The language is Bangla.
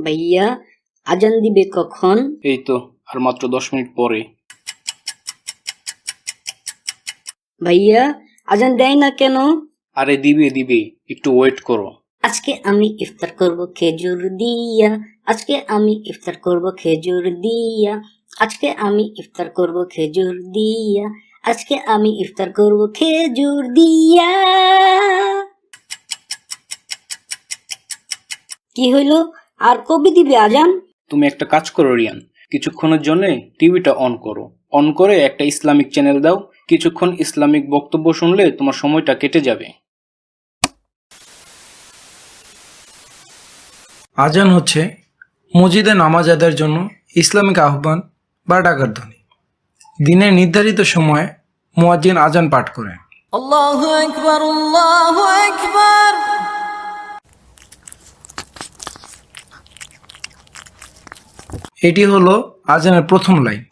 ভাইয়া আজান দিবে কখন? এই তো আর মাত্র 10 মিনিট পরে। ভাইয়া আজান দেয় না কেন? আরে দিবে, একটু ওয়েট করো। আজকে আমি ইফতার করব খেজুর দিয়া, আজকে আমি ইফতার করব খেজুর দিয়া, আজকে আমি ইফতার করব খেজুর দিয়া, আজকে আমি ইফতার করব খেজুর দিয়া। কি হইল? আর কবে দিবে আজান? তুমি একটা কাজ করো রিয়ান, কিছুক্ষণের জন্য টিভিটা অন করো, অন করে একটা ইসলামিক চ্যানেল দাও। কিছুক্ষণ ইসলামিক বক্তব্য শুনলে তোমার সময়টা কেটে যাবে। আজান হচ্ছে মসজিদে নামাজ আদায়ের জন্য ইসলামিক আহ্বান বা ডাকার ধ্বনি। দিনের নির্ধারিত সময়ে মুয়াজ্জিন আজান পাঠ করেন। আল্লাহু আকবার, আল্লাহু আকবার। এটি হলো আজানের প্রথম লাইন।